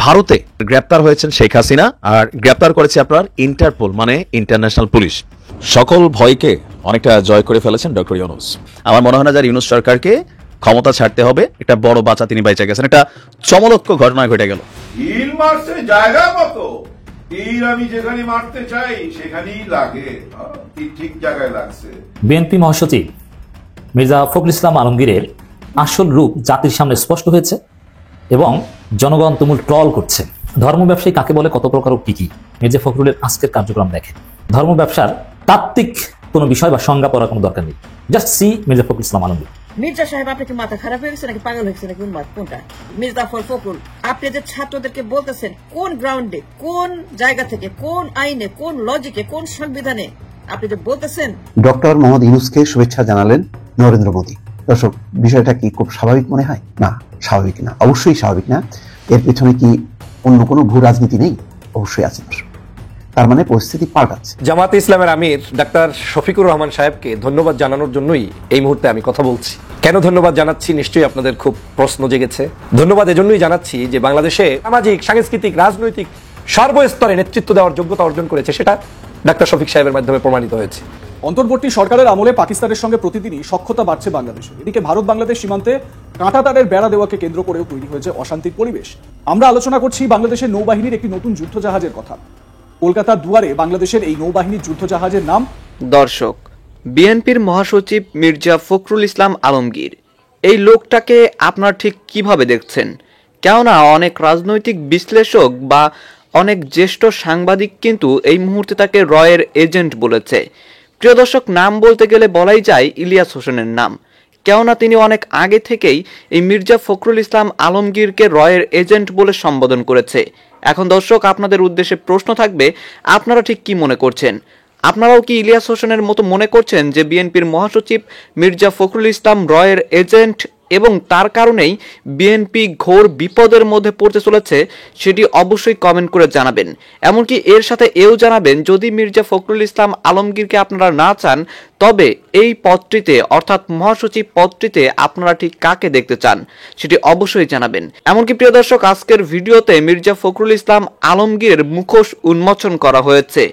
ভারতে গ্রেপ্তার হয়েছেন শেখ হাসিনা, আর গ্রেপ্তার করেছে আপনার ইন্টারপোল মানে ইন্টারন্যাশনাল পুলিশ। সকল ভয়কে অনেকটা জয় করে ফেলেছেন ডক্টর ইউনূস। আমার মনে হয় না যে ইউনূস সরকারকে ক্ষমতা ছাড়তে হবে। একটা বড় বাঁচা তিনি বাইচা গেছেন। একটা চমলক্ষ ঘটনা ঘটে গেল। ঢিল মারছে জায়গা মতো, তীর আমি যেখানে মারতে চাই সেখানেই লাগে, ঠিক জায়গায় লাগছে। বিএনপি মহাসচিব মির্জা ফখরুল ইসলাম আলমগীরের আসল রূপ জাতির সামনে স্পষ্ট হয়েছে এবং জনগণ তুমুল ট্রল করছে। ধর্ম ব্যবসায়ী কাকে বলে, কত প্রকার ও কি মির্জা ফখরুলের আজকের কার্যক্রম দেখেন। ধর্ম ব্যবসার তাত্ত্বিক কোনো বিষয় বা সংজ্ঞা পড়ার কোনো দরকার নেই। Just see Mirza Fakhrul Islam Alamgir. মির্জা সাহেব, আপনি কি মাথা খারাপ হয়ে গেছে নাকি পাগল হয়েছে নাকি কোনটা? মির্জা ফখরুল, আপনি যে ছাত্রদেরকে বলতেছেন কোন গ্রাউন্ডে, কোন জায়গা থেকে, কোন আইনে, কোন লজিকে, কোন সংবিধানে আপনি যে বলতেছেন? ডক্টর মোহাম্মদ ইউনূসকে শুভেচ্ছা জানালেন নরেন্দ্র মোদী। দর্শক, বিষয়টা কি খুব স্বাভাবিক মনে হয়? না, স্বাভাবিক না, অবশ্যই স্বাভাবিক না। এর পেছনে কি অন্য কোনো ভূ রাজনীতি নেই? অবশ্যই আছে দর্শক। তার মানে পরিস্থিতি পাল্টাচ্ছে। জামাতে ইসলামের আমির ডাক্তার শফিকুর রহমান সাহেবকে ধন্যবাদ জানানোর জন্যই এই মুহূর্তে আমি কথা বলছি। কেন ধন্যবাদ জানাচ্ছি নিশ্চয়ই আপনাদের খুব প্রশ্ন জেগেছে। ধন্যবাদ এজন্যই জানাচ্ছি যে বাংলাদেশে সামাজিক, সাংস্কৃতিক, রাজনৈতিক সর্বস্তরে নেতৃত্ব দেওয়ার যোগ্যতা অর্জন করেছে, সেটা ডাক্তার শফিক সাহেবের মাধ্যমে প্রমাণিত হয়েছে। অন্তর্বর্তী সরকারের আমলে পাকিস্তানের সঙ্গে প্রতিদিনই সখ্যতা বাড়ছে বাংলাদেশে। এদিকে ভারত বাংলাদেশ সীমান্তে কাঁটাতারের বেড়া দেওয়াকে কেন্দ্র করেও তৈরি হয়েছে অশান্তির পরিবেশ। আমরা আলোচনা করছি বাংলাদেশের নৌবাহিনীর একটি নতুন যুদ্ধজাহাজের কথা। কলকাতার দুয়ারে বাংলাদেশের এই নৌবাহিনীর যুদ্ধজাহাজের নাম। দর্শক, বিএনপির মহাসচিব মির্জা ফখরুল ইসলাম আলমগীর, এই লোকটাকে আপনারা ঠিক কিভাবে দেখছেন? কেননা অনেক রাজনৈতিক বিশ্লেষক বা অনেক জ্যেষ্ঠ সাংবাদিক কিন্তু এই মুহূর্তে তাকে রয়ের এজেন্ট বলেছে। প্রিয় দর্শক, নাম বলতে গেলে বলাই যায় ইলিয়াস হোসেনের নাম। কেননা তিনি অনেক আগে থেকেই এই মির্জা ফখরুল ইসলাম আলমগীরকে রয়ের এজেন্ট বলে সম্বোধন করেছে। এখন দর্শক, আপনাদের উদ্দেশ্যে প্রশ্ন থাকবে, আপনারা ঠিক কি মনে করছেন? আপনারাও কি ইলিয়াস হোসেনের মতো মনে করছেন যে বিএনপির মহাসচিব মির্জা ফখরুল ইসলাম রয়ের এজেন্ট এবং তার কারণেই বিএনপি ঘোর বিপদের মধ্যে পড়তে চলেছে? সেটি অবশ্যই কমেন্ট করে জানাবেন। এমনকি এর সাথে এও জানাবেন, যদি মির্জা ফখরুল ইসলাম আলমগীরকে আপনারা না চান, তবে এই পদটিতে অর্থাৎ মহাসচিব পদটিতে আপনারা ঠিক কাকে দেখতে চান সেটি অবশ্যই জানাবেন। এমনকি প্রিয় দর্শক, আজকের ভিডিওতে মির্জা ফখরুল ইসলাম আলমগীরের মুখোশ উন্মোচন করা হয়েছে।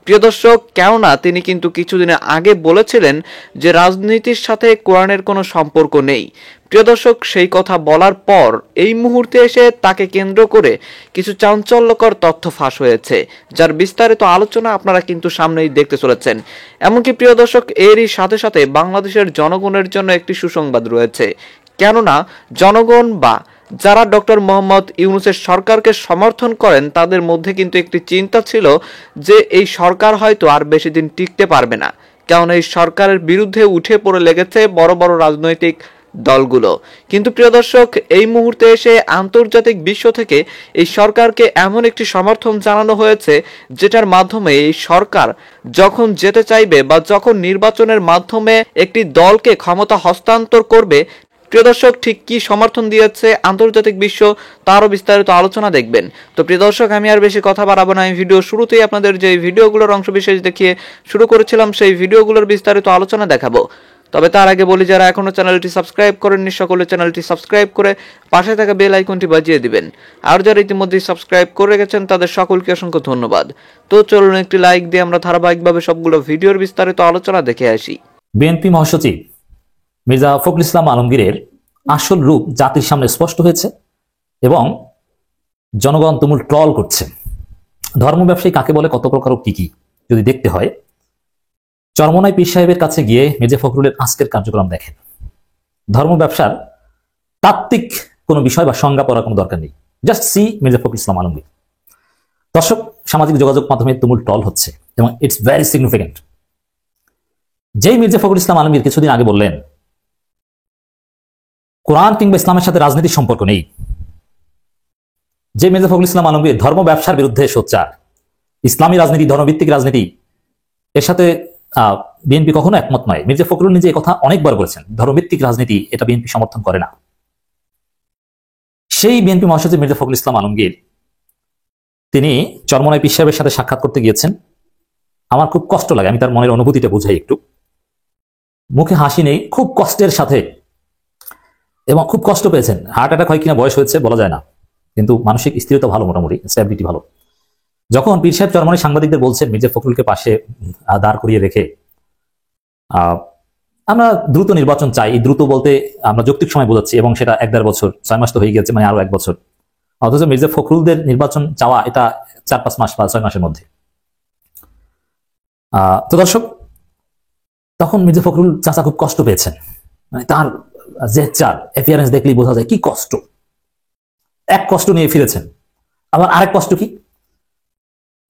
প্রিয় দর্শক, কেননা তিনি কিন্তু কিছুদিন আগে বলেছিলেন যে রাজনীতির সাথে কোরআনের কোনো সম্পর্ক নেই। প্রিয় দর্শক, সেই কথা বলার পর এই মুহূর্তে এসে তাকে কেন্দ্র করে কিছু চাঞ্চল্যকর তথ্য ফাঁস হয়েছে, যার বিস্তারিত আলোচনা আপনারা কিন্তু সামনেই দেখতে চলেছেন। এমনকি প্রিয় দর্শক, এরই সাথে সাথে বাংলাদেশের জনগণের জন্য একটি সুসংবাদ রয়েছে। কেননা জনগণ বা যারা ডক্টর মোহাম্মদ ইউনূসের সরকারকে সমর্থন করেন, তাদের মধ্যে কিন্তু একটি চিন্তা ছিল যে এই সরকার হয়তো আর বেশি দিন টিকতে পারবে না। কেননা এই সরকারের বিরুদ্ধে উঠে পড়ে লেগেছে বড় বড় রাজনৈতিক দলগুলো। কিন্তু প্রিয় দর্শক, এই মুহূর্তে এসে আন্তর্জাতিক বিশ্ব থেকে এই সরকারকে এমন একটি সমর্থন জানানো হয়েছে, যেটার মাধ্যমে এই সরকার যখন যেতে চাইবে বা যখন নির্বাচনের মাধ্যমে একটি দলকে ক্ষমতা হস্তান্তর করবে, প্রিয় দর্শক ঠিক কি সমর্থন দিয়েছে আন্তর্জাতিক বিশ্ব, তারও বিস্তারিত আলোচনা দেখবেন। তো প্রিয় দর্শক, আমি আর বেশি কথা বাড়াবো না। আমি ভিডিও শুরুতেই আপনাদের যে ভিডিওগুলোর অংশবিশেষ দেখিয়ে শুরু করেছিলাম, সেই ভিডিওগুলোর বিস্তারিত আলোচনা দেখাবো। তবে তার আগে বলি, যারা এখনো চ্যানেলটি সাবস্ক্রাইব করেননি, সকলে চ্যানেলটি সাবস্ক্রাইব করে পাশে থাকা বেল আইকনটি বাজিয়ে দিবেন। আর যারা ইতিমধ্যেই সাবস্ক্রাইব করে গেছেন, তাদের সকলকে অসংখ্য ধন্যবাদ। তো চলুন একটি লাইক দিয়ে আমরা ধারাবাহিকভাবে সবগুলো ভিডিওর বিস্তারিত আলোচনা দেখে আসি। বিএনপি মহাসচিব মির্জা ফখরুল ইসলাম আলমগীরের আসল রূপ জাতির সামনে স্পষ্ট হয়েছে এবং জনগণ তুমুল ট্রল করছে। ধর্ম ব্যবসায়ী কাকে বলে, কত প্রকার ও কি যদি দেখতে হয়, চরমোনাই পীর সাহেবের কাছে গিয়ে মির্জা ফখরুলের আজকের কার্যক্রম দেখেন। ধর্ম ব্যবসার তাত্ত্বিক কোনো বিষয় বা সংজ্ঞা পড়ার কোনো দরকার নেই। Just see Mirza Fakhrul Islam Alamgir. দর্শক, সামাজিক যোগাযোগ মাধ্যমে তুমুল ট্রল হচ্ছে এবং ইটস ভেরি সিগনিফিকেন্ট। যেই মির্জা ফখরুল ইসলাম আলমগীর কিছুদিন আগে বললেন কোরআন কিংবা ইসলামের সাথে রাজনীতির সম্পর্ক নেই, যে মির্জা ফখরুল ইসলাম আলমগীর ধর্ম ব্যবসার বিরুদ্ধে সোচ্চার, ইসলামী রাজনীতি, ধর্মভিত্তিক রাজনীতি, এর সাথে বিএনপি কখনো একমত নয়। মির্জা ফখরুল নিজে কথা অনেকবার বলেছেন, ধর্মভিত্তিক রাজনীতি এটা বিএনপি সমর্থন করে না। সেই বিএনপি মহাসচিব মির্জা ফখরুল ইসলাম আলমগীর তিনি চরমোনাই পীর সাহেবের সাথে সাক্ষাৎ করতে গিয়েছেন। আমার খুব কষ্ট লাগে, আমি তার মনের অনুভূতিটা বুঝাই একটু। মুখে হাসি নেই, খুব কষ্টের সাথে, এবং খুব কষ্ট পেয়েছেন। হার্ট অ্যাটাক হয় কিনা বয়স হয়েছে বলা যায় না। কিন্তু মানসিক স্থিরতা ভালো, মোটামুটি স্ট্যাবিলিটি ভালো। যখন পীর সাহেব চরমনাই সাংবাদিকদের বলছেন মির্জা ফখরুলকে পাশে দাঁড় করিয়ে রেখে আমরা দ্রুত নির্বাচন চাই, এই দ্রুত বলতে আমরা যৌক্তিক সময় বোঝাচ্ছি, এবং সেটা 1-1.5 বছর, 6 মাস তো হয়ে গেছে, মানে আরো 1 বছর। অথচ মির্জা ফখরুলদের নির্বাচন চাওয়া এটা 4-5 মাস বা 6 মাসের মধ্যে। তো দর্শক, তখন মির্জা ফখরুল চাচা খুব কষ্ট পেয়েছেন, মানে তার জেচার অ্যাপিয়ারেন্স দেখলেই বোঝা যায় কি কষ্ট। এক কষ্ট নিয়ে ফিরেছেন, আবার আরেক কষ্ট কি,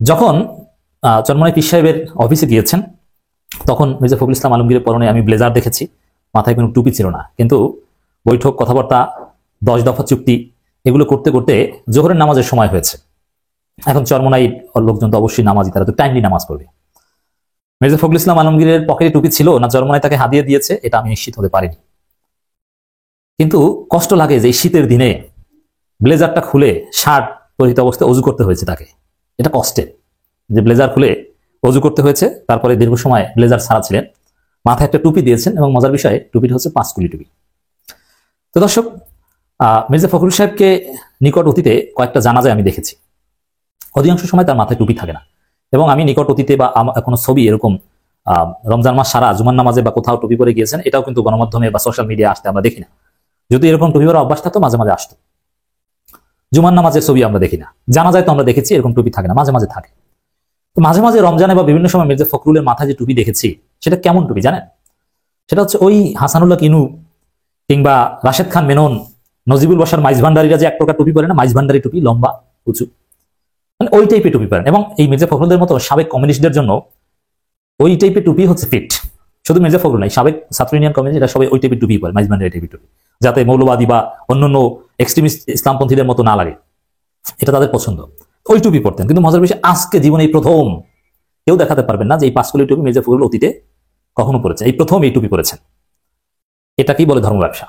যখন চরমনাই পীর সাহেবের অফিসে গিয়েছেন তখন মির্জা ফখরুল ইসলাম আলমগীরের পরনে আমি ব্লেজার দেখেছি, মাথায় কোনো টুপি ছিল না। কিন্তু বৈঠক, কথাবার্তা, 10 দফা চুক্তি এগুলো করতে করতে জোহরের নামাজের সময় হয়েছে। এখন চরমনাই লোকজন তো অবশ্যই নামাজি, তারা তো টাইমলি নামাজ পড়বে। মির্জা ফখরুল ইসলাম আলমগীরের পকেটে টুপি ছিল না চরমনাই তাকে হাদিয়ে দিয়েছে, এটা আমি নিশ্চিত হতে পারিনি। কিন্তু কষ্ট লাগে যে এই শীতের দিনে ব্লেজারটা খুলে শার্ট পরিহিত অবস্থায় অজু করতে হয়েছে তাকে। এটা কষ্টের যে ব্লেজার খুলে অজু করতে হয়েছে, তারপরে দীর্ঘ সময় ব্লেজার ছাড়া ছিলেন, মাথায় একটা টুপি দিয়েছেন, এবং মজার বিষয়ে টুপিটা হচ্ছে 5 কুলি টুপি। তো দর্শক, মির্জা ফখরুল সাহেবকে নিকট অতীতে কয়েকটা জানাজায় আমি দেখেছি, অধিকাংশ সময় তার মাথায় টুপি থাকে না। এবং আমি নিকট অতীতে বা কোনো ছবি এরকম রমজান মাস সারা জুমার নামাজে বা কোথাও টুপি পরে গিয়েছেন, এটাও কিন্তু গণমাধ্যমে বা সোশ্যাল মিডিয়া আসতে আমরা দেখি না। যদি এরকম টুপি পরা অভ্যাস থাকতো মাঝে মাঝে আসতো। জুমার নামাজের ছবি আমরা দেখি না, জানাজায় তো আমরা দেখেছি এরকম টুপি থাকে না, মাঝে মাঝে থাকে। তো মাঝে মাঝে রমজানে বা বিভিন্ন সময় মির্জা ফখরুলের মাথায় যে টুপি দেখেছি, সেটা কেমন টুপি জানেন? সেটা হচ্ছে ওই হাসানুল্লাহ কিনু কিংবা রাশেদ খান মেনন, নজিবুল বাসার মাইজ ভান্ডারীরা যে এক প্রকার টুপি পরে না, মাইজ ভান্ডারি টুপি, লম্বা উঁচু, মানে ওই টাইপের টুপি পরেন। এবং এই মির্জা ফখরুলদের মতো সাবেক কমিউনিস্টদের জন্য ওই টাইপের টুপি হচ্ছে ফিট। শুধু মির্জা ফখরুল নাই, সাবেক ছাত্র ইউনিয়ন কমিউনিস্ট এরা সবাই ওই টাইপের টুপি পরে, মাইজ ভান্ডারি টাইপের টুপি, যাতে মৌলবাদী বা অন্যান্য এক্সট্রিমিস্ট ইসলামপন্থীদের মতো না লাগে, এটা তাদের পছন্দ। ওই টুপি পরতেন। কিন্তু মজার বিষয়, আজকে জীবনে এই প্রথম কেউ দেখাতে পারবেন না যে এই 5 কুলি টুপি মির্জা ফখরুল অতীতে কখনো পরেছে, এই প্রথম এই টুপি পরেছেন। এটা কি বলে ধর্ম ব্যবসা?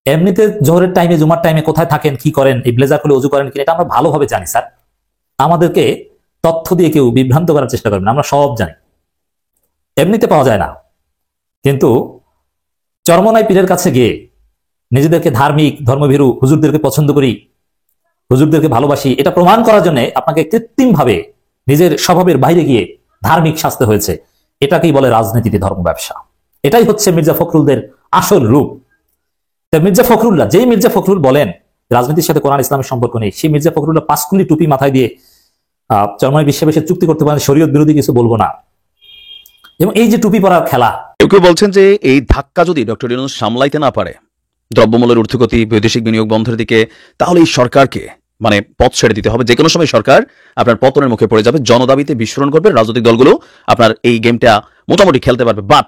এমনিতে জোহরের টাইমে, জুমার টাইমে কোথায় থাকেন, কি করেন, এই ব্লেজার খুলে অজু করেন কিনা, এটা আমরা ভালোভাবে জানি স্যার। আমাদেরকে তথ্য দিয়ে কেউ বিভ্রান্ত করার চেষ্টা করবেন, আমরা সব জানি, এমনিতে পাওয়া যায় না। কিন্তু চরমনাই পীরের কাছে গিয়ে নিজেদেরকে ধার্মিক, ধর্মভীরু, হুজুরদেরকে পছন্দ করি, হুজুরদেরকে ভালোবাসি, এটা প্রমাণ করার জন্য আপনাকে কৃত্রিমভাবে নিজের স্বভাবের বাইরে গিয়ে ধার্মিক সাজতে হয়েছে। এটাকেই বলে রাজনীতিতে ধর্ম ব্যবসা। এটাই হচ্ছে মির্জা ফখরুলদের আসল রূপ। মির্জা ফখরুল্লাহ, যেই মির্জা ফখরুল বলেন রাজনীতির সাথে কোরআন ইসলামের সম্পর্ক নেই, সেই মির্জা ফখরুল্লাহ 5 কুলি টুপি মাথায় দিয়ে চরমনাই বিশ্বাবেশে চুক্তি করতে পারেন, শরীয়ত বিরোধী কিছু বলবো না। এবং এই যে টুপি পরার খেলা, কেউ কেউ বলছেন যে এই ধাক্কা যদি ডক্টর ইউনূস সামলাইতে না পারে, দ্রব্যমূল্যের ঊর্ধ্বগতি, বৈদেশিক বিনিয়োগ বন্ধের দিকে, তাহলে এই সরকারকে মানে পথ ছেড়ে দিতে হবে। যে কোনো সময় সরকার আপনার পতনের মুখে পড়ে যাবে, জনদাবিতে বিস্ফোরণ করবে, রাজনৈতিক দলগুলো আপনার এই গেমটা মোটামুটি খেলতে পারবে। বাট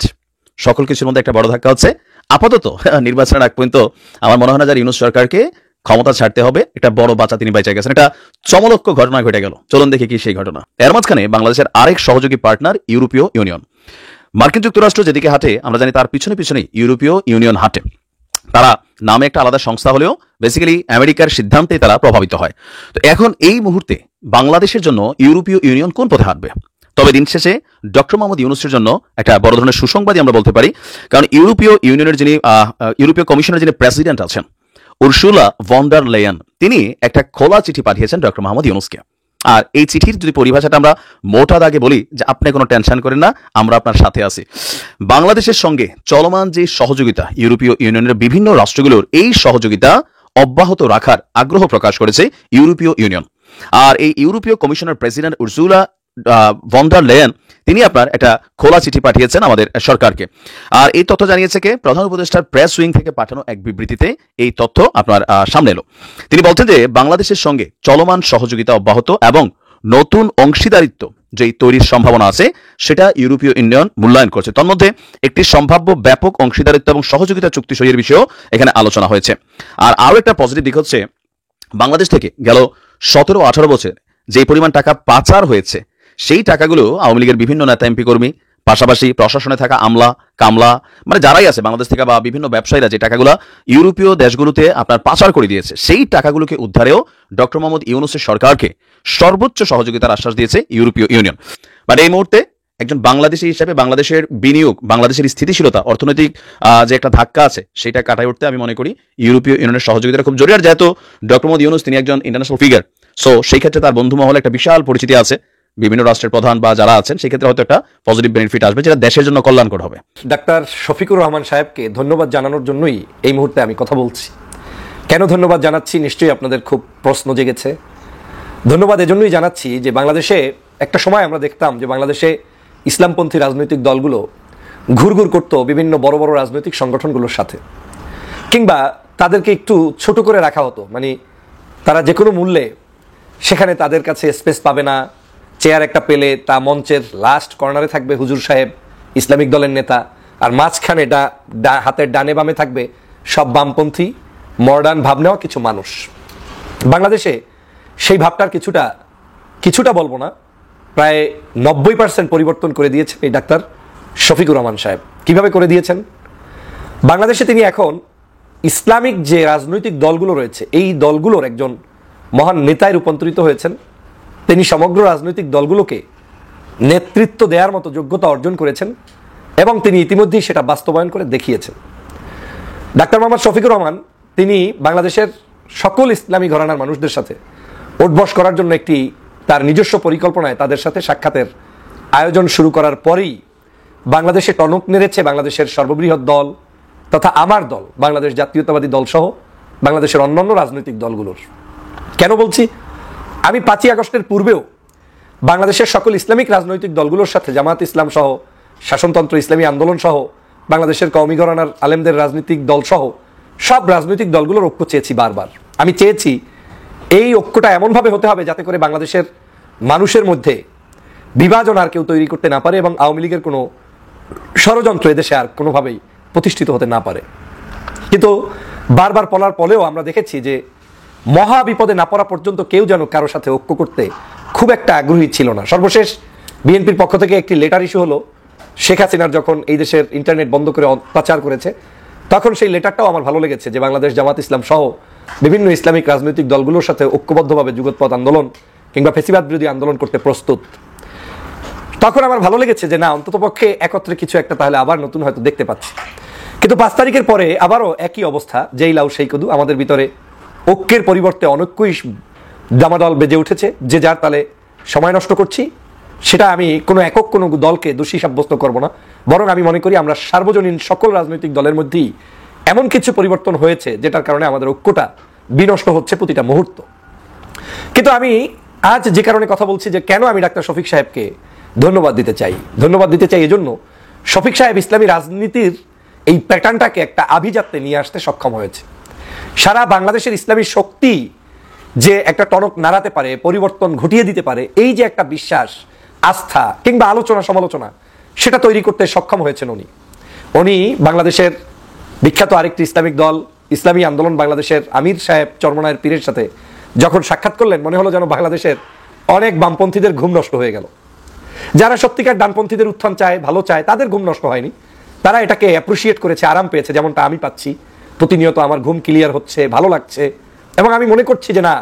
সকল কিছুর মধ্যে একটা বড় ধাক্কা হচ্ছে আপাতত নির্বাচনের আগ পর্যন্ত আমার মনে হয় না যে ইউনূস সরকারকে ক্ষমতা ছাড়তে হবে। একটা বড় বাঁচা তিনি বেঁচে গেছেন, এটা চমলক্ষ ঘটনা ঘটে গেল। চলুন দেখি কি সেই ঘটনা। এর মাঝখানে বাংলাদেশের আরেক সহযোগী পার্টনার ইউরোপীয় ইউনিয়ন। মার্কিন যুক্তরাষ্ট্র যেদিকে হাঁটে আমরা জানি, তার পিছনে পিছনে ইউরোপীয় ইউনিয়ন হাঁটে। তারা নামে একটা আলাদা সংস্থা হলেও বেসিক্যালি আমেরিকার সিদ্ধান্তে তারা প্রভাবিত হয়। তো এখন এই মুহূর্তে বাংলাদেশের জন্য ইউরোপীয় ইউনিয়ন কোন পথে হাঁটবে? তবে দিন শেষে ডক্টর মোহাম্মদ ইউনূসের জন্য একটা বড় ধরনের সুসংবাদই আমরা বলতে পারি। কারণ ইউরোপীয় ইউনিয়নের যিনি ইউরোপীয় কমিশনের যিনি প্রেসিডেন্ট আছেন, উরসুলা ভন ডার লেয়েন, তিনি একটা খোলা চিঠি পাঠিয়েছেন ডক্টর মোহাম্মদ ইউনূসকে। আর এই চিঠির যদি পরিভাষাটা আমরা মোটা দাগে বলি, যে আপনি কোনো টেনশন করেন না, আমরা আপনার সাথে আছি। বাংলাদেশের সঙ্গে চলমান যে সহযোগিতা, ইউরোপীয় ইউনিয়নের বিভিন্ন রাষ্ট্রগুলোর এই সহযোগিতা অব্যাহত রাখার আগ্রহ প্রকাশ করেছে ইউরোপীয় ইউনিয়ন। আর এই ইউরোপীয় কমিশনের president Ursula von der Leyen, তিনি আপনার একটা খোলা চিঠি পাঠিয়েছেন আমাদের সরকারকে। আর এই তথ্য জানিয়েছে কে? প্রধান উপদেষ্টার প্রেস উইং থেকে পাঠানো এক বিবৃতিতে এই তথ্য আপনার সামনে এলো। তিনি বলছেন যে বাংলাদেশের সঙ্গে চলমান সহযোগিতা অব্যাহত এবং নতুন অংশীদারিত্ব যেই তৈরির সম্ভাবনা আছে সেটা ইউরোপীয় ইউনিয়ন মূল্যায়ন করছে। তন্মধ্যে একটি সম্ভাব্য ব্যাপক অংশীদারিত্ব এবং সহযোগিতা চুক্তি সইয়ের বিষয়েও এখানে আলোচনা হয়েছে। আর আরো একটা পজিটিভ দিক হচ্ছে, বাংলাদেশ থেকে গেল 17-18 বছর যে পরিমাণ টাকা পাচার হয়েছে, সেই টাকাগুলো আওয়ামী লীগের বিভিন্ন নেতা এমপি কর্মী, পাশাপাশি প্রশাসনে থাকা আমলা কামলা, মানে যারাই আছে বাংলাদেশ থেকে, বা বিভিন্ন ব্যবসায়ীরা যে টাকাগুলো ইউরোপীয় দেশগুলোতে আপনার পাচার করে দিয়েছে, সেই টাকাগুলোকে উদ্ধারেও ডক্টর মোহাম্মদ ইউনূসের সরকারকে সর্বোচ্চ সহযোগিতার আশ্বাস দিয়েছে ইউরোপীয় ইউনিয়ন। বাট এই মুহূর্তে একজন বাংলাদেশি হিসেবে বাংলাদেশের বিনিয়োগ, বাংলাদেশের স্থিতিশীলতা, অর্থনৈতিক যে একটা ধাক্কা আছে সেটা কাটায় উঠতে আমি মনে করি ইউরোপীয় ইউনিয়নের সহযোগিতা খুব জরুরি। আর যেহেতু ডক্টর মোহাম্মদ ইউনূস তিনি একজন ইন্টারন্যাশনাল ফিগার, সো সেই ক্ষেত্রে তার বন্ধু মহলে একটা বিশাল পরিচিতি আছে, বিভিন্ন রাষ্ট্রের প্রধান বা যারা আছেন, সেই ক্ষেত্রে হয়তো একটা পজিটিভ বেনিফিট আসবে যেটা দেশের জন্য কল্যাণকর হবে। ডাক্তার শফিকুর রহমান সাহেবকে ধন্যবাদ জানানোর জন্যই এই মুহূর্তে আমি কথা বলছি। কেন ধন্যবাদ জানাচ্ছি নিশ্চয়ই আপনাদের খুব প্রশ্ন জেগেছে। ধন্যবাদ এজন্যই জানাচ্ছি যে বাংলাদেশে একটা সময় আমরা দেখতাম যে বাংলাদেশে ইসলামপন্থী রাজনৈতিক দলগুলো ঘুরঘুর করত বিভিন্ন বড় বড় রাজনৈতিক সংগঠনগুলোর সাথে, কিংবা তাদেরকে একটু ছোট করে রাখা হতো, মানে তারা যে কোনো মূল্যে সেখানে তাদের কাছে স্পেস পাবে না। চেয়ার একটা পেলে তা মঞ্চের লাস্ট কর্নারে থাকবে হুজুর সাহেব, ইসলামিক দলের নেতা, আর মাঝখানে হাতের ডানে বামে থাকবে সব বামপন্থী মডার্ন ভাব নেওয়া কিছু মানুষ। বাংলাদেশে সেই ভাবটার কিছুটা বলবো না, প্রায় 90% পরিবর্তন করে দিয়েছেন এই ডাক্তার শফিকুর রহমান সাহেব। কিভাবে করে দিয়েছেন? বাংলাদেশে তিনি এখন ইসলামিক যে রাজনৈতিক দলগুলো রয়েছে এই দলগুলোর একজন মহান নেতায় রূপান্তরিত হয়েছেন। তিনি সমগ্র রাজনৈতিক দলগুলোকে নেতৃত্ব দেওয়ার মতো যোগ্যতা অর্জন করেছেন এবং তিনি ইতিমধ্যেই সেটা বাস্তবায়ন করে দেখিয়েছেন। ডাক্তার মোহাম্মদ শফিকুর রহমান তিনি বাংলাদেশের সকল ইসলামী ঘরানার মানুষদের সাথে ওঠবস করার জন্য একটি তার নিজস্ব পরিকল্পনায় তাদের সাথে সাক্ষাতের আয়োজন শুরু করার পরেই বাংলাদেশে টনক নেড়েছে বাংলাদেশের সর্ববৃহৎ দল তথা আমার দল বাংলাদেশ জাতীয়তাবাদী দল সহ বাংলাদেশের অন্যান্য রাজনৈতিক দলগুলোর। কেন বলছি? আমি 5ই আগস্টের পূর্বেও বাংলাদেশের সকল ইসলামিক রাজনৈতিক দলগুলোর সাথে জামাত ইসলাম সহ, শাসনতন্ত্র ইসলামী আন্দোলন সহ, বাংলাদেশের কওমি ঘরানার আলেমদের রাজনৈতিক দল সহ সব রাজনৈতিক দলগুলোর ঐক্য চেয়েছি বারবার। আমি চেয়েছি এই ঐক্যটা এমনভাবে হতে হবে যাতে করে বাংলাদেশের মানুষের মধ্যে বিভাজন আর কেউ তৈরি করতে না পারে এবং আওয়ামী লীগের কোনো ষড়যন্ত্র এদেশে আর কোনোভাবেই প্রতিষ্ঠিত হতে না পারে। কিন্তু বারবার বলার পরেও আমরা দেখেছি যে মহা বিপদে না পড়া পর্যন্ত কেউ যেন কারোর সাথে ঐক্য করতে খুব একটা আগ্রহী ছিল না। সর্বশেষ বিএনপির পক্ষ থেকে একটি লেটার ইস্যু হলো, শেখ হাসিনার যখন এই দেশের ইন্টারনেট বন্ধ করে অত্যাচার করেছে তখন সেই লেটারটাও আমার ভালো লেগেছে যে বাংলাদেশ জামাত ইসলাম সহ বিভিন্ন ইসলামিক রাজনৈতিক দলগুলোর সাথে ঐক্যবদ্ধভাবে যুগপৎ আন্দোলন কিংবা ফেসিবাদ বিরোধী আন্দোলন করতে প্রস্তুত। তখন আমার ভালো লেগেছে যে না, অন্ততপক্ষে একত্রে কিছু একটা তাহলে আবার নতুন হয়তো দেখতে পাচ্ছি। কিন্তু 5 তারিখের পরে আবারও একই অবস্থা, যেই লাউ সেই কদু। আমাদের ভিতরে ঐক্যের পরিবর্তে অনৈক্যই জামাদল বেজে উঠেছে, যে যার তালে সময় নষ্ট করছি। সেটা আমি কোনো একক কোনো দলকে দোষী সাব্যস্ত করব না, বরং আমি মনে করি আমরা সার্বজনীন সকল রাজনৈতিক দলের মধ্যেই এমন কিছু পরিবর্তন হয়েছে যেটার কারণে আমাদের ঐক্যটা বিনষ্ট হচ্ছে প্রতিটা মুহূর্ত। কিন্তু আমি আজ যে কারণে কথা বলছি যে কেন আমি ডাক্তার শফিক সাহেবকে ধন্যবাদ দিতে চাই এজন্য, শফিক সাহেব ইসলামী রাজনীতির এই প্যাটার্নটাকে একটা আভিজাত্যে নিয়ে আসতে সক্ষম হয়েছে। সারা বাংলাদেশের ইসলামী শক্তি যে একটা টনক নাড়াতে পারে, পরিবর্তন ঘটিয়ে দিতে পারে, এই যে একটা বিশ্বাস, আস্থা কিংবা আলোচনা সমালোচনা, সেটা তৈরি করতে সক্ষম হয়েছেন উনি। বাংলাদেশের বিখ্যাত আরেকটি ইসলামিক দল ইসলামী আন্দোলন বাংলাদেশের আমির সাহেব চরমনায়ের পীরের সাথে যখন সাক্ষাৎ করলেন, মনে হলো যেন বাংলাদেশের অনেক বামপন্থীদের ঘুম নষ্ট হয়ে গেল। যারা সত্যিকার ডানপন্থীদের উত্থান চায়, ভালো চায়, তাদের ঘুম নষ্ট হয়নি। তারা এটাকে অ্যাপ্রিসিয়েট করেছে, আরাম পেয়েছে, যেমনটা আমি পাচ্ছি। প্রতিনিয়ত আমার ঘুম ক্লিয়ার হচ্ছে, ভালো লাগছে, এবং আমি মনে করছি যে না,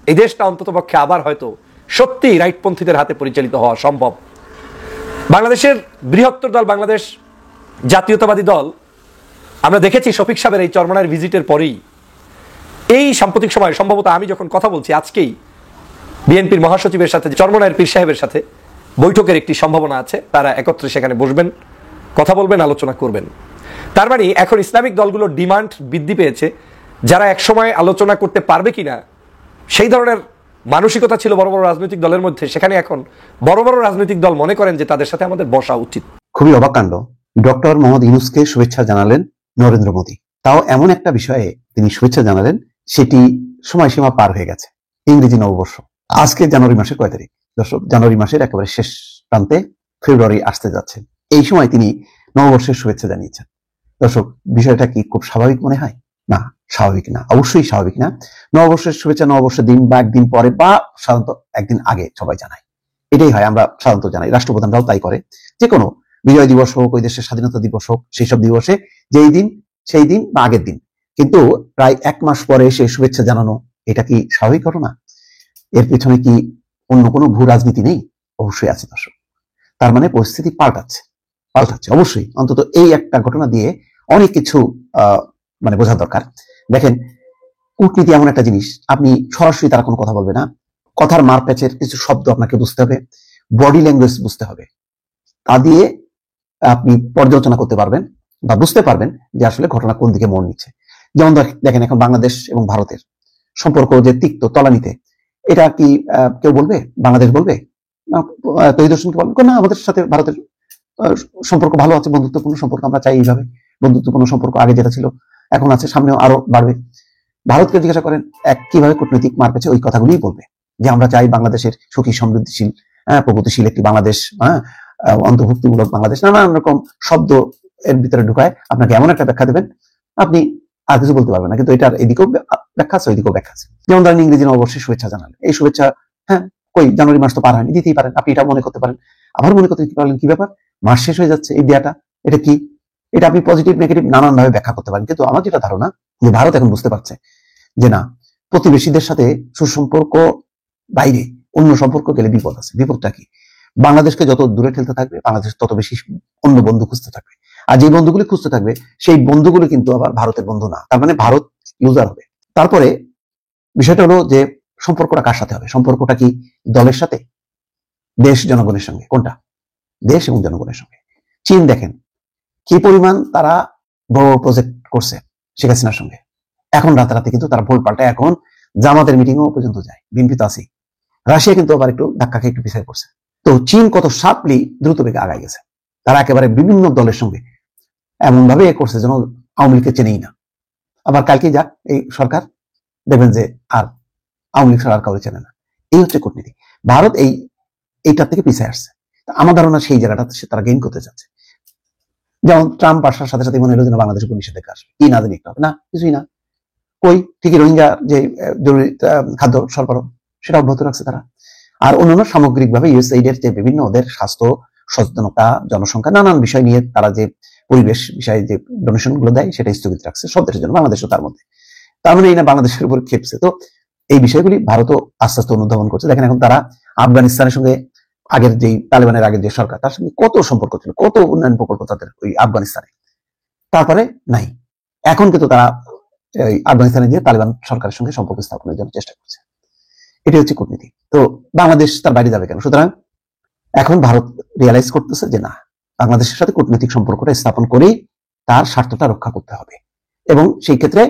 এই দেশটা অন্ততপক্ষে আবার হয়তো সত্যি রাইটপন্থীদের হাতে পরিচালিত হওয়া সম্ভব। বাংলাদেশের বৃহত্তর দল বাংলাদেশ জাতীয়তাবাদী দল, আমরা দেখেছি শফিক সাহেবের এই চরমনায়ের ভিজিটের পরেই, এই সাম্প্রতিক সময় সম্ভবত আমি যখন কথা বলছি আজকেই বিএনপির মহাসচিবের সাথে চরমনায়ের পীর সাহেবের সাথে বৈঠকের একটি সম্ভাবনা আছে। তারা একত্রে সেখানে বসবেন, কথা বলবেন, আলোচনা করবেন। তার মানে এখন ইসলামিক দলগুলোর ডিমান্ড বৃদ্ধি পেয়েছে। যারা একসময় আলোচনা করতে পারবে কিনা সেই ধরনের মানসিকতা ছিল বড় বড় রাজনৈতিক দলের মধ্যে, সেখানে এখন বড় বড় রাজনৈতিক দল মনে করেন যে তাদের সাথে আমাদের বসা উচিত। খুবই অবাক কাণ্ড। ডক্টর মোহাম্মদ ইউনূসকে শুভেচ্ছা জানালেন নরেন্দ্র মোদী। তাও এমন একটা বিষয়ে তিনি শুভেচ্ছা জানালেন, সেটি সময়সীমা পার হয়ে গেছে, ইংরেজি নববর্ষ। আজকে জানুয়ারি মাসের কয় তারিখ? দর্শক, জানুয়ারি মাসের একেবারে শেষ প্রান্তে ফেব্রুয়ারি আসতে যাচ্ছে। এই সময় তিনি নববর্ষের শুভেচ্ছা জানিয়েছেন। দর্শক, বিষয়টা কি খুব স্বাভাবিক মনে হয়? না, স্বাভাবিক না, অবশ্যই স্বাভাবিক না। নববর্ষের শুভেচ্ছা নববর্ষের দিন বা একদিন পরে বা সাধারণত একদিন আগে সবাই জানায়, এটাই হয়। আমরা সাধারণত জানাই, রাষ্ট্রপ্রধানরাও তাই করে। যে কোনো বিজয় দিবস হোক, ওই দেশের স্বাধীনতা দিবস হোক, সেই সব দিবসে যেই দিন সেই দিন বা আগের দিন। কিন্তু প্রায় 1 মাস পরে সেই শুভেচ্ছা জানানো, এটা কি স্বাভাবিক ঘটনা? এর পেছনে কি অন্য কোনো ভূ রাজনীতি নেই? অবশ্যই আছে দর্শক। তার মানে পরিস্থিতি পাল্টাচ্ছে অবশ্যই। অন্তত এই একটা ঘটনা দিয়ে অনেক কিছু মানে বোঝা দরকার। দেখেন, কূটনীতি এমন একটা জিনিস, আপনি সরাসরি তারা কোনো কথা বলবে না, কথার মারপ্যাচের কিছু শব্দ আপনাকে বুঝতে হবে, বডি ল্যাঙ্গুয়েজ বুঝতে হবে, তা দিয়ে আপনি পর্যালোচনা করতে পারবেন বা বুঝতে পারবেন যে আসলে ঘটনা কোন দিকে মোড় নিচ্ছে। যেমন দেখেন, এখন বাংলাদেশ এবং ভারতের সম্পর্ক যে তিক্ত তলানিতে, এটা কি কেউ বলবে? বাংলাদেশ বলবে না? তহিদ হোসেনকে বলবে না আমাদের সাথে ভারতের সম্পর্ক ভালো আছে, বন্ধুত্বপূর্ণ সম্পর্ক, আমরা চাই এইভাবে বন্ধুত্বপূর্ণ সম্পর্ক আগে যেটা ছিল এখন আছে, সামনেও আরো বাড়বে। ভারতকে জিজ্ঞাসা করেন কিভাবে কূটনৈতিক মার পেছে, ওই কথাগুলিই বলবে যে আমরা চাই বাংলাদেশের সুখী সমৃদ্ধিশীল প্রগতিশীল একটি বাংলাদেশ, অন্তর্ভুক্তিমূলক বাংলাদেশ, নানান রকম শব্দ এর ভিতরে ঢুকায় আপনাকে এমন একটা ব্যাখ্যা দেবেন আপনি আর কিছু বলতে পারবেন না। কিন্তু এটার এদিকেও ব্যাখ্যা আছে, ওইদিকেও ব্যাখ্যা আছে। যেমন ধরেন ইংরেজি নববর্ষের শুভেচ্ছা জানালেন, এই শুভেচ্ছা কই জানুয়ারি মাস তো পার হয়নি, দিতেই পারেন, আপনি এটা মনে করতে পারেন। আবার মনে করতে পারলেন কি ব্যাপার, মাস শেষ হয়ে যাচ্ছে, এই দেয়াটা এটা কি, এটা আপনি পজিটিভ নেগেটিভ নানান ভাবে ব্যাখ্যা করতে পারেন। কিন্তু আমার যেটা ধারণা যে ভারত এখন বুঝতে পারছে যে না, প্রতিবেশীদের সাথে সুসম্পর্ক বাইরে অন্য সম্পর্ক গেলে বিপদ আছে। বিপদটা কি? বাংলাদেশকে যত দূরে ঠেলতে থাকবে বাংলাদেশ তত বেশি অন্য বন্ধু খুঁজতে থাকবে, আর যে বন্ধুগুলি খুঁজতে থাকবে সেই বন্ধুগুলি কিন্তু আবার ভারতের বন্ধু না, তার মানে ভারত লুজার হবে। তারপরে বিষয়টা হলো যে সম্পর্কটা কার সাথে হবে? সম্পর্কটা কি দলের সাথে, দেশ জনগণের সঙ্গে? কোনটা? দেশ এবং জনগণের সঙ্গে। চীন দেখেন কি পরিমাণ তারা বড় প্রজেক্ট করছে শেখ হাসিনার সঙ্গে, এখন রাতারাতি কিন্তু তারা ভোল পাল্টায়, এখন জামাতের মিটিংও পর্যন্ত যায়, বিএনপি তো আছেই। রাশিয়া কিন্তু আবার একটু ধাক্কা খেয়ে একটু পিছিয়ে পড়ছে। তো চীন কত শার্পলি দ্রুত বেগে আগায় গেছে, তারা একেবারে বিভিন্ন দলের সঙ্গে এমন ভাবে করছে যেন আওয়ামী লীগকে চেনেই না। আবার কালকে যাক এই সরকার, দেখবেন যে আর আওয়ামী লীগ সরকার কাউকে চেনে না। এই হচ্ছে কূটনীতি। ভারত এইটার থেকে পিছিয়ে আসছে। আমার ধারণা সেই জায়গাটা তারা গেইন করতে চাচ্ছে। যেমন ট্রাম্প আসার সাথে সাথে মনে হলো যেন বাংলাদেশের উপর নিষেধাজ্ঞা আসবে, কি না জানি একটু হবে না, কিছুই না। কই ঠিকই রোহিঙ্গা যে জরুরি খাদ্য সরবরাহ সেটা অব্যাহত রাখছে তারা। আর অন্যান্য সামগ্রিকভাবে ইউএসএইড এর যে বিভিন্ন ওদের স্বাস্থ্য সচেতনতা, জনসংখ্যা, নানান বিষয় নিয়ে তারা যে পরিবেশ বিষয়ে যে ডোনেশন গুলো দেয় সেটা স্থগিত রাখছে সব দেশের জন্য, বাংলাদেশও তার মধ্যে। তার মানে এই না বাংলাদেশের উপর খেপছে। তো এই বিষয়গুলি ভারতও আস্তে আস্তে অনুধাবন করছে। দেখেন এখন তারা আফগানিস্তানের সঙ্গে আগের যে তালেবানের আগের যে সরকার তার সঙ্গে কত সম্পর্ক ছিল, কত উন্নয়ন প্রকল্প তাদের ওই আফগানিস্তানে, তারপরে নাই। এখন কিন্তু তারা আফগানিস্তানে গিয়ে তালেবান সরকারের সঙ্গে সম্পর্ক স্থাপনের জন্য চেষ্টা করছে। এটি হচ্ছে কূটনীতি। তো বাংলাদেশ তার বাইরে যাবে কেন? সুতরাং এখন ভারত রিয়ালাইজ করতেছে যে না, বাংলাদেশের সাথে কূটনৈতিক সম্পর্কটা স্থাপন করেই তার স্বার্থটা রক্ষা করতে হবে। এবং সেই ক্ষেত্রে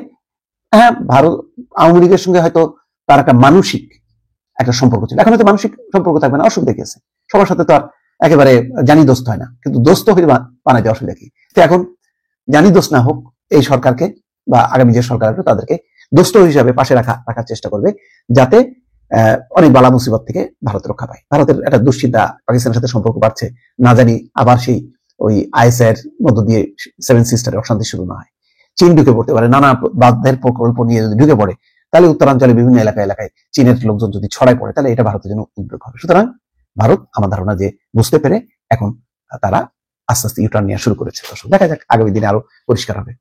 ভারত আওয়ামী লীগের সঙ্গে হয়তো তার একটা মানসিক একটা সম্পর্ক ছিল, এখন হয়তো মানসিক সম্পর্ক থাকবে না, অসুবিধা কি আছে? সবার সাথে তো আর একেবারে জানি দোস্ত হয় না, কিন্তু দোস্ত হয়ে বানাইতে অসুবিধা কি? তো এখন জানি দোস্ত না হোক, এই সরকারকে বা আগামী যে সরকার আসবে তাদেরকে দোস্ত হিসাবে পাশে রাখার চেষ্টা করবে, যাতে অনেক বালা মুসিবত থেকে ভারত রক্ষা পায়। ভারতের একটা দুশ্চিন্তা, পাকিস্তানের সাথে সম্পর্ক বাড়ছে, না জানি আবার সেই ওই আইএসআইয়ের মধ্য দিয়ে 7 সিস্টারের অশান্তি শুরু না হয়, চীন ঢুকে পড়তে পারে, নানা বাঁধের প্রকল্প নিয়ে যদি ঢুকে পড়ে, তাহলে উত্তরাঞ্চলে বিভিন্ন এলাকায় চীনের লোকজন যদি ছড়ায় পড়ে, তাহলে এটা ভারতের জন্য উদ্বেগ হবে। সুতরাং ভারত আমার ধারণা যে বুঝতে পেরে এখন তারা আস্তে আস্তে ইউটার্ন নেওয়া শুরু করেছে। দর্শক দেখা যাক আগামী দিনে আরো পরিষ্কার হবে।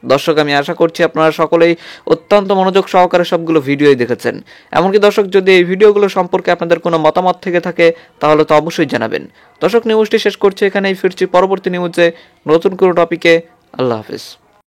দর্শক, আমি আশা করছি আপনারা সকলেই অত্যন্ত মনোযোগ সহকারে সবগুলো ভিডিওই দেখেছেন। এমনকি দর্শক, যদি এই ভিডিওগুলো সম্পর্কে আপনাদের কোনো মতামত থেকে থাকে তাহলে তো অবশ্যই জানাবেন। দর্শক, নিউজটি শেষ করছি এখানেই, ফিরছি পরবর্তী নিউজে নতুন কোনো টপিকে। আল্লাহ হাফেজ।